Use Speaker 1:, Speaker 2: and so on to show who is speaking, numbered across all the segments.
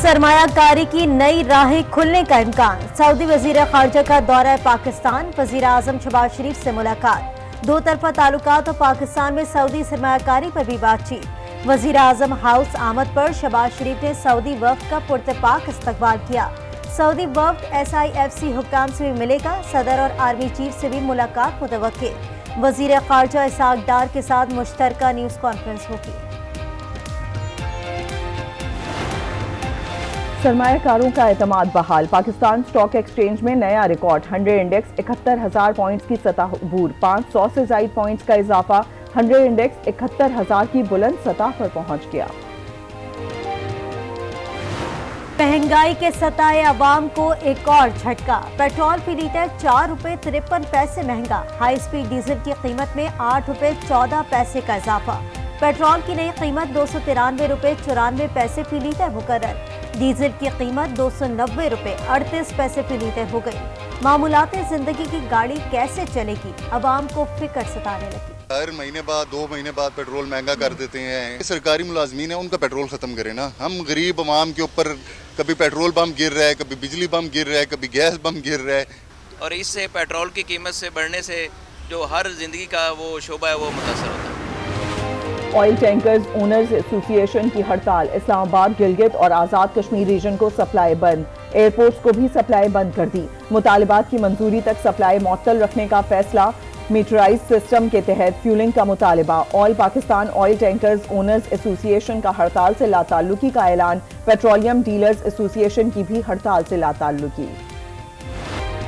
Speaker 1: सरमायाकारी की नई राहें खुलने का इम्कान। सऊदी वजीर खारजा का दौरा पाकिस्तान, वजीर आजम शहबाज शरीफ से मुलाकात। दो तरफा ताल्लुकात और पाकिस्तान में सऊदी सरमायाकारी पर भी बातचीत। वजीर आजम हाउस आमद पर शहबाज शरीफ ने सऊदी वफ्द का पुरतपाक इस्तकबाल किया। सऊदी वफ्द SIFC हुक्काम से भी मिलेगा। सदर और आर्मी चीफ से भी मुलाकात मुतवक्के। वजीर खारजा इसहाक डार के साथ मुश्तरका न्यूज कॉन्फ्रेंस होगी।
Speaker 2: सरमायाकारों का एतमाद बहाल। पाकिस्तान स्टॉक एक्सचेंज में नया रिकॉर्ड। 100 इंडेक्स 71,000 पॉइंट्स की सतह अबूर। 500 से ज्यादा पॉइंट्स का इजाफा। 100 इंडेक्स 71,000 की बुलंद सतह पर पहुंच गया।
Speaker 1: महंगाई के सताए अवाम को एक और झटका। पेट्रोल फी लीटर 4 रुपए 53 पैसे महंगा। हाई स्पीड डीजल की कीमत में 8 रुपए 14 पैसे का इजाफा। पेट्रोल की नई कीमत 293 रुपए 94 पैसे फी लीटर मुकर्रर। डीजल की कीमत 290 रुपए 38 पैसे फी लीटर हो गई। मामूलाते जिंदगी की गाड़ी कैसे चलेगी, अवाम को फिक्र सताने लगी।
Speaker 3: हर महीने बाद 2 महीने बाद पेट्रोल महंगा कर देते हैं। सरकारी मुलाजमीन है, उनका पेट्रोल खत्म करें ना। हम गरीब अवाम के ऊपर कभी पेट्रोल पंप गिर रहा है, कभी बिजली पंप गिर रहा है, कभी गैस पंप गिर रहा है।
Speaker 4: और इससे पेट्रोल की कीमत से बढ़ने से जो हर जिंदगी का वो शोबा है वो मुतासर होता है।
Speaker 2: ऑयल टैंकर्स ओनर्स एसोसिएशन की हड़ताल। इस्लामाबाद, गिलगित और आज़ाद कश्मीर रीजन को सप्लाई बंद। एयरपोर्ट्स को भी सप्लाई बंद कर दी। मुतालिबात की मंजूरी तक सप्लाई मुअत्तल रखने का फैसला। मीटराइज सिस्टम के तहत फ्यूलिंग का मुतालिबा। All Pakistan oil tankers owners association का हड़ताल से लाताल्लुकी का ऐलान। पेट्रोलियम डीलर्स एसोसिएशन की भी हड़ताल से लाताल्लुकी।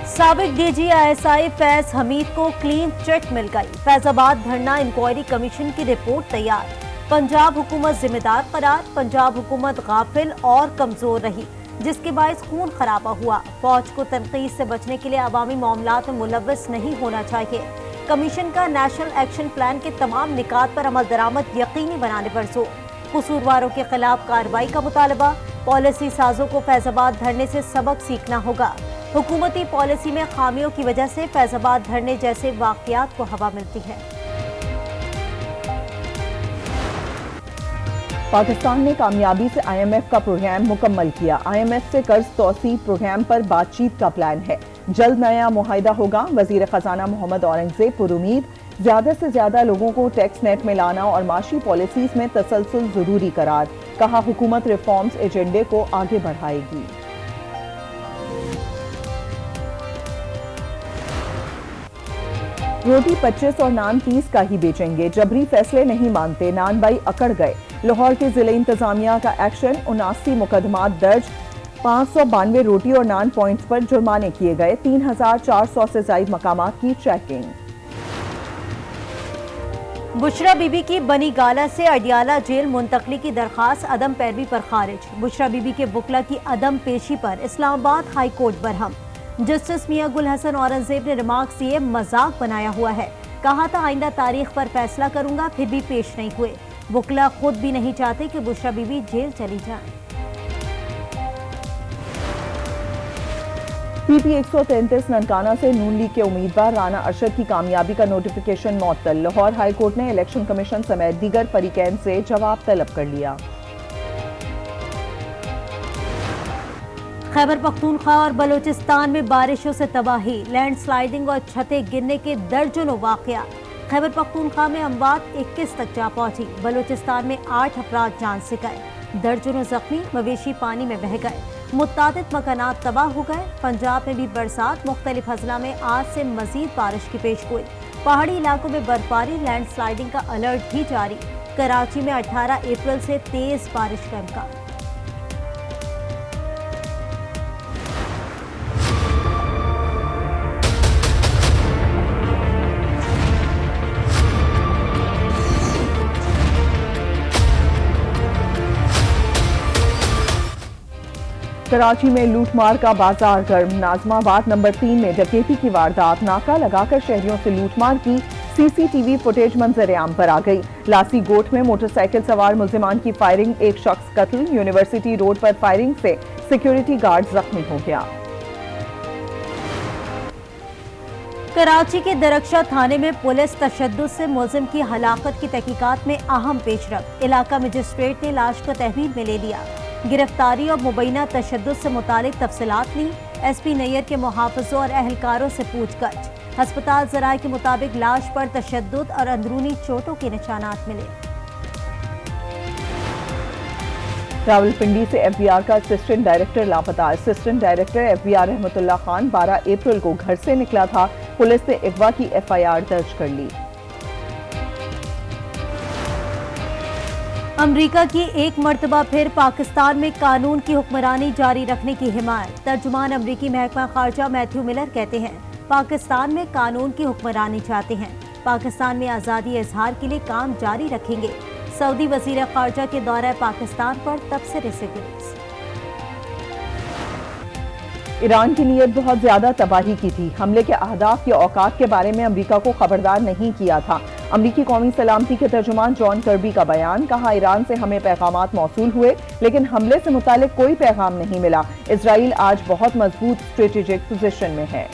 Speaker 1: साबिक DG ISI फैज हमीद को क्लीन चिट मिल गई। फैजाबाद धरना इंक्वायरी कमीशन की रिपोर्ट तैयार। पंजाब हुकूमत जिम्मेदार करार। पंजाब हुकूमत गाफिल और कमजोर रही, जिसके बायस खून खराबा हुआ। फौज को तनकीद से बचने के लिए अवामी मामलात में मुलव्वस नहीं होना चाहिए। कमीशन का नेशनल एक्शन प्लान के तमाम निकात पर अमल दरामद यकीनी बनाने पर जोर। कसूरवारों के खिलाफ कार्रवाई का मुतालबा। पॉलिसी साजों को फैजाबाद धरने से सबक सीखना होगा। हुकूमती पॉलिसी में खामियों की वजह से फैजाबाद धरने जैसे वाकयात को हवा मिलती है।
Speaker 2: पाकिस्तान ने कामयाबी से IMF का प्रोग्राम मुकम्मल किया। IMF से कर्ज तौसी प्रोग्राम पर बातचीत का प्लान है। जल्द नया मुआहिदा होगा। वजीर खजाना मोहम्मद औरंगजेब पुरुमीद। ज्यादा से ज्यादा लोगों को टैक्स नेट में लाना और माशी पॉलिसीज में तसलसल जरूरी करार। कहा हुकूमत रिफॉर्म्स एजेंडे को आगे बढ़ाएगी। रोटी 25 और नान 30 का ही बेचेंगे। जबरी फैसले नहीं मानते, नान भाई अकड़ गए। लाहौर के जिले इंतजामिया का एक्शन। 79 मुकदमात दर्ज। 592 रोटी और नान पॉइंट्स पर जुर्माने किए गए। 3400 से ज्यादा मकामात की चेकिंग।
Speaker 1: बुशरा बीबी की बनी गाला से अडियाला जेल मुंतकली की दरखास्त अदम पैरवी पर खारिज। बुशरा बीबी के वकला की अदम पेशी पर Islamabad high court Barham. Justice मियां गुल हसन औरंगजेब ने रिमार्क्स दिए मजाक बनाया हुआ है। कहा था आइंदा तारीख पर फैसला करूंगा, फिर भी पेश नहीं हुए। वकला खुद भी नहीं चाहते कि बुशरा बीबी जेल चली जाए।
Speaker 2: PP 133 ननकाना से नून लीग के उम्मीदवार राना अरशद की कामयाबी का नोटिफिकेशन मुअत्तल। लाहौर हाई कोर्ट ने इलेक्शन कमीशन समेत दीगर फरीकैन से जवाब तलब कर लिया।
Speaker 1: खैबर पख्तूनख्वा और बलूचिस्तान में बारिशों से तबाही। लैंडस्लाइडिंग और छतें गिरने के दर्जनों वाकया। खैबर पख्तूनख्वा में अमवात 21 तक जा पहुंची। बलूचिस्तान में 8 अफराद जान से गए। दर्जनों जख्मी, मवेशी पानी में बह गए। मुत्तादिद मकानात तबाह हो गए। पंजाब में भी बरसात। मुख्तलिफ अजला में आज से मजीद बारिश की पेशगोई। पहाड़ी इलाकों में बर्फबारी, लैंडस्लाइडिंग का अलर्ट भी जारी। कराची में 18 अप्रैल से तेज बारिश का इम्कान।
Speaker 2: कराची में लूटमार का बाजार गर्म। नाजमाबाद नंबर 3 में डकैती की वारदात। नाका लगाकर शहरियों से लूटमार की CCTV फुटेज मंजर आम पर आ गई। लासी गोट में मोटरसाइकिल सवार मुल्जिमान की फायरिंग, एक शख्स कत्ल। यूनिवर्सिटी रोड पर फायरिंग से सिक्योरिटी गार्ड जख्मी हो गया।
Speaker 1: कराची के दरख्शा थाने में पुलिस तशद्दुद से मुलजिम की हलाकत की तहकीकात में अहम पेशरफ। इलाका मजिस्ट्रेट ने लाश को तहवील में ले लिया। गिरफ्तारी और मुबैना तशद्दुद से मुतालिक तफसीलात ली। एसपी नैयर के मुहाफिजों और अहलकारों से पूछताछ। अस्पताल जराये के मुताबिक लाश पर तशद्दुद और अंदरूनी चोटों के निशानात मिले।
Speaker 2: रावलपिंडी से एफबीआर का असिस्टेंट डायरेक्टर लापता। Assistant director FBR Rahmatullah Khan 12 अप्रैल को घर से निकला था। पुलिस ने अगवा की एफआईआर दर्ज कर ली।
Speaker 1: अमरीका की एक मर्तबा फिर पाकिस्तान में कानून की हुक्मरानी जारी रखने की हिमायत। तर्जुमान अमरीकी महकमा खारजा मैथ्यू मिलर कहते हैं, पाकिस्तान में कानून की हुक्मरानी चाहते हैं। पाकिस्तान में आज़ादी इजहार के लिए काम जारी रखेंगे। सऊदी वज़ीर खारजा के दौरे पाकिस्तान पर तबसरे से गुरेज।
Speaker 2: ईरान की नीयत बहुत ज्यादा तबाही की थी। हमले के अहदाफ या औकात के बारे में अमरीका को खबरदार नहीं किया था। अमरीकी कौमी सलामती के तर्जुमान जॉन कर्बी का बयान। कहा, ईरान से हमें पैगामात मौसूल हुए लेकिन हमले से मुतालिक कोई पैगाम नहीं मिला। इजराइल आज बहुत मजबूत स्ट्रेटेजिक पोजीशन में है।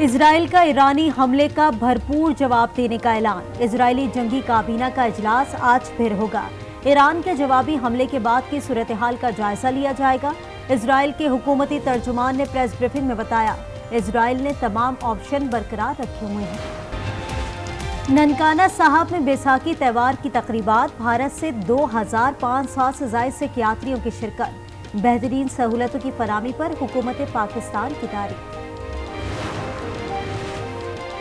Speaker 1: इजराइल का ईरानी हमले का भरपूर जवाब देने का ऐलान। इजरायली जंगी काबीना का इजलास आज फिर होगा। ईरान के जवाबी हमले के बाद की सूरत हाल का जायजा लिया जाएगा। इजराइल के हुकूमती तर्जुमान ने प्रेस ब्रीफिंग में बताया, इजराइल ने तमाम ऑप्शन बरकरार रखे हुए हैं। ननकाना साहब में बैसाखी त्यौहार की तकरीबात। भारत से 2500 से ज़ायद सिख यात्रियों की शिरकत। बेहतरीन सहूलतों की फराहमी पर हुकूमत पाकिस्तान की तारीफ।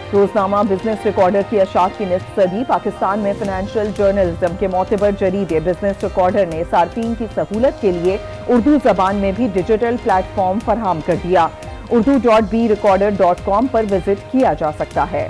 Speaker 2: रोजनामा बिजनेस रिकॉर्डर की अशात की निस्फ सदी। पाकिस्तान में फाइनेंशियल जर्नलिज्म के मोतबर जरीदे बिजनेस रिकॉर्डर ने सार्फिन की सहूलत के लिए उर्दू जबान में भी डिजिटल प्लेटफॉर्म फराहम कर दिया। urdu.brecorder.com पर विजिट किया जा सकता है।